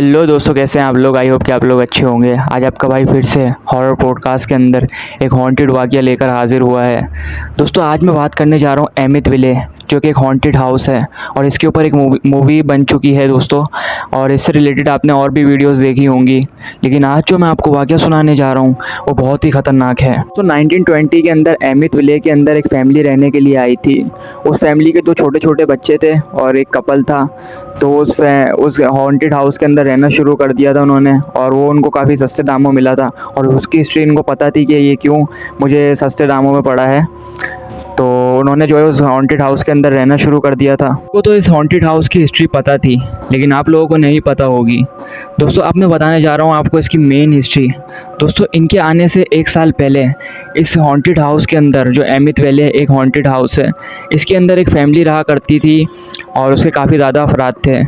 Hello दोस्तों, कैसे हैं आप लोग। आई होप कि आप लोग अच्छे होंगे। आज आपका भाई फिर से हॉरर पॉडकास्ट के अंदर एक हॉन्टेड वाक़या लेकर हाज़िर हुआ है। दोस्तों आज मैं बात करने जा रहा हूँ एमिtyville, जो कि एक हॉन्टेड हाउस है और इसके ऊपर एक मूवी बन चुकी है दोस्तों। और इससे रिलेटेड आपने और भी वीडियोस देखी होंगी, लेकिन आज जो मैं आपको वाक़या सुनाने जा रहा हूँ वो बहुत ही ख़तरनाक है। तो 1920 के अंदर एमिtyville के अंदर एक फ़ैमिली रहने के लिए आई थी। उस फैमिली के दो छोटे छोटे बच्चे थे और एक कपल था। तो उस हॉन्टेड हाउस के अंदर रहना शुरू कर दिया था उन्होंने, और वो उनको काफ़ी सस्ते दामों मिला था और उसकी हिस्ट्री इनको पता थी कि ये क्यों मुझे सस्ते दामों में पड़ा है। तो उन्होंने जो है उस हॉन्टेड हाउस के अंदर रहना शुरू कर दिया था। वो तो इस हॉन्टेड हाउस की हिस्ट्री पता थी, लेकिन आप लोगों को नहीं पता होगी। दोस्तों अब मैं बताने जा रहा हूँ आपको इसकी मेन हिस्ट्री। दोस्तों इनके आने से एक साल पहले इस हॉन्टेड हाउस के अंदर, जो एमिtyville एक हॉन्टेड हाउस है, इसके अंदर एक फैमिली रहा करती थी और उसके काफ़ी ज़्यादा अफराद थे।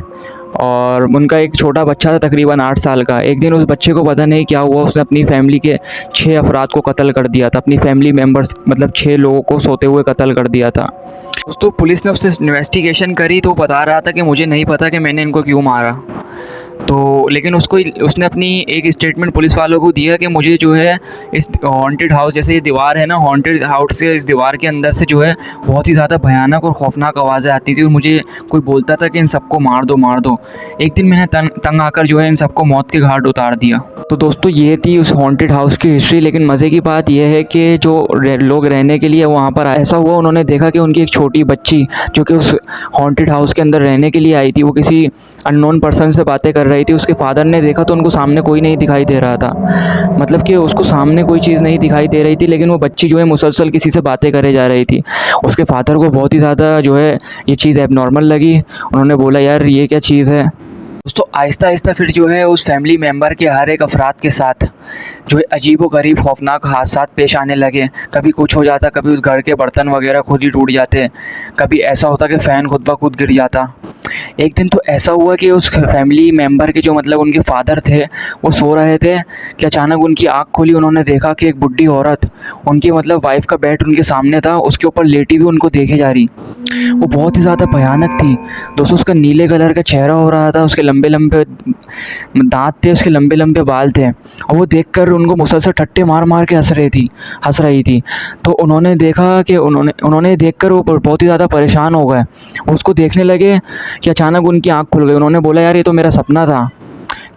और उनका एक छोटा बच्चा था तकरीबन 8 साल का। एक दिन उस बच्चे को पता नहीं क्या हुआ, उसने अपनी फैमिली के 6 अफराद को कत्ल कर दिया था। अपनी फैमिली मेम्बर्स मतलब 6 लोगों को सोते हुए कत्ल कर दिया था। दोस्तों पुलिस ने उससे इन्वेस्टिगेशन करी तो बता रहा था कि मुझे नहीं पता कि मैंने इनको क्यों मारा। तो लेकिन उसने अपनी एक स्टेटमेंट पुलिस वालों को दिया कि मुझे जो है इस हॉन्टेड हाउस, जैसे ये दीवार है ना, हॉन्टेड हाउस के इस दीवार के अंदर से जो है बहुत ही ज़्यादा भयानक और खौफनाक आवाज़ें आती थी और मुझे कोई बोलता था कि इन सबको मार दो मार दो। एक दिन मैंने तंग आकर जो है इन सबको मौत के घाट उतार दिया। तो दोस्तों ये थी उस हॉन्टेड हाउस की हिस्ट्री। लेकिन मज़े की बात यह है कि जो लोग रहने के लिए वहाँ पर ऐसा हुआ, उन्होंने देखा कि उनकी एक छोटी बच्ची जो कि उस हॉन्टेड हाउस के अंदर रहने के लिए आई थी, वो किसी अननोन पर्सन से बातें कर रही थी। उसके फादर ने देखा तो उनको सामने कोई नहीं दिखाई दे रहा था, मतलब कि उसको सामने कोई चीज़ नहीं दिखाई दे रही थी, लेकिन वो बच्ची जो है मुसलसल किसी से बातें करे जा रही थी। उसके फादर को बहुत ही ज़्यादा जो है ये चीज़ एबनॉर्मल लगी। उन्होंने बोला यार ये क्या चीज़ है। दोस्तों आहिस्ता आहिस्ता फिर जो है उस फैमिली मेम्बर के हर एक अफराद के साथ जो है अजीब व गरीब खौफनाक हादसात पेश आने लगे। कभी कुछ हो जाता, कभी उस घर के बर्तन वगैरह खुद ही टूट जाते, कभी ऐसा होता कि फ़ैन खुद ब खुद गिर जाता। एक दिन तो ऐसा हुआ कि उस फैमिली मेम्बर के जो मतलब उनके फादर थे, वो सो रहे थे कि अचानक उनकी आँख खुली। उन्होंने देखा कि एक बुढ़ी औरत, उनकी मतलब वाइफ का बेड उनके सामने था, उसके ऊपर लेटी हुई उनको देखे जा रही। वो बहुत ही ज़्यादा भयानक थी दोस्तों। उसका नीले कलर का चेहरा हो रहा था, उसके लंबे लंबे दांत थे, उसके लंबे लंबे बाल थे, और वो देखकर उनको मुसलसल ठट्टे मार मार के हंस रही थी। तो उन्होंने देखा कि उन्होंने देखकर वो बहुत ही ज़्यादा परेशान हो गए। उसको देखने लगे कि अचानक उनकी आँख खुल गई। उन्होंने बोला यार ये तो मेरा सपना था।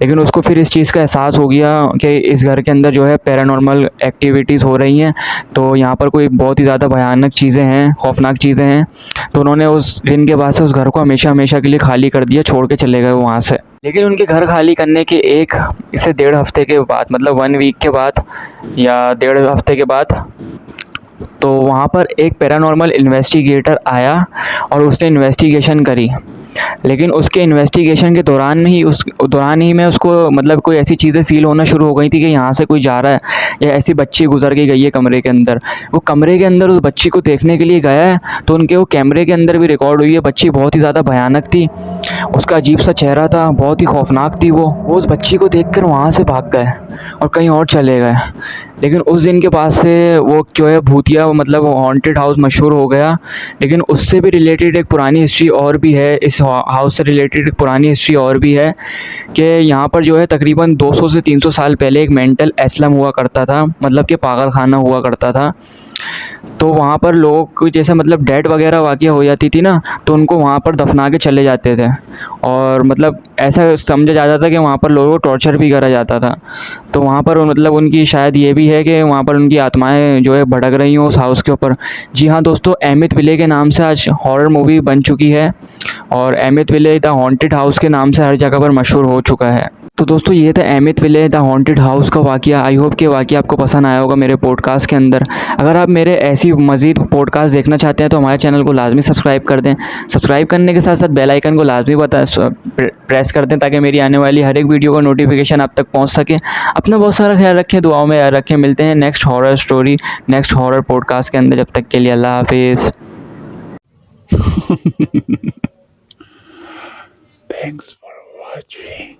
लेकिन उसको फिर इस चीज़ का एहसास हो गया कि इस घर के अंदर जो है पैरानॉर्मल एक्टिविटीज़ हो रही हैं, तो यहाँ पर कोई बहुत ही ज़्यादा भयानक चीज़ें हैं, खौफनाक चीज़ें हैं। तो उन्होंने उस दिन के बाद से उस घर को हमेशा हमेशा के लिए खाली कर दिया, छोड़ के चले गए वहाँ से। लेकिन उनके घर खाली करने के 1 से 1.5 हफ़्ते के बाद, मतलब 1 वीक के बाद या 1.5 हफ़्ते के बाद, तो वहाँ पर एक पैरानॉर्मल इन्वेस्टिगेटर आया और उसने इन्वेस्टिगेशन करी। लेकिन उसके इन्वेस्टिगेशन के दौरान ही मैं उसको मतलब कोई ऐसी चीज़ें फ़ील होना शुरू हो गई थी कि यहाँ से कोई जा रहा है या ऐसी बच्ची गुजर के गई है कमरे के अंदर। वो कमरे के अंदर उस बच्ची को देखने के लिए गया है, तो उनके वो कैमरे के अंदर भी रिकॉर्ड हुई है। बच्ची बहुत ही ज़्यादा भयानक थी, उसका अजीब सा चेहरा था, बहुत ही खौफनाक थी वो उस बच्ची को देखकर वहाँ से भाग गए और कहीं और चले गए। लेकिन उस दिन के बाद से वो जो है भूतिया मतलब हॉन्टेड हाउस मशहूर हो गया। लेकिन उससे भी रिलेटेड एक पुरानी हिस्ट्री और भी है, इस हाउस से रिलेटेड एक पुरानी हिस्ट्री और भी है कि यहाँ पर जो है तकरीबन 200 से 300 साल पहले एक मेंटल एस्लम हुआ करता था, मतलब कि पागल खाना हुआ करता था। तो वहाँ पर लोग को जैसे मतलब डेड वगैरह वाक़या हो जाती थी ना, तो उनको वहाँ पर दफना के चले जाते थे, और मतलब ऐसा समझा जाता था कि वहाँ पर लोगों को टॉर्चर भी करा जाता था। तो वहाँ पर मतलब उनकी शायद ये भी है कि वहाँ पर उनकी आत्माएं जो है भटक रही हों उस हाउस के ऊपर। जी हाँ दोस्तों, एमिtyville के नाम से आज हॉरर मूवी बन चुकी है और एमिtyville द हॉन्टेड हाउस के नाम से हर जगह पर मशहूर हो चुका है। तो दोस्तों ये था एमिtyville द हॉन्टेड हाउस का वाक़या। आई होप कि वाक़या आपको पसंद आया होगा मेरे पॉडकास्ट के अंदर। अगर आप मेरे ऐसी मज़ीद पॉडकास्ट देखना चाहते हैं तो हमारे चैनल को लाजमी सब्सक्राइब कर दें। सब्सक्राइब करने के साथ साथ बेल आइकन को लाजमी प्रेस कर दें, ताकि मेरी आने वाली हर एक वीडियो का नोटिफिकेशन आप तक पहुँच सके। अपना बहुत सारा ख्याल रखें, दुआओं में याद रखें। मिलते हैं next horror story, next horror podcast के अंदर। जब तक के लिए अल्लाह हाफिज़। Thanks for watching.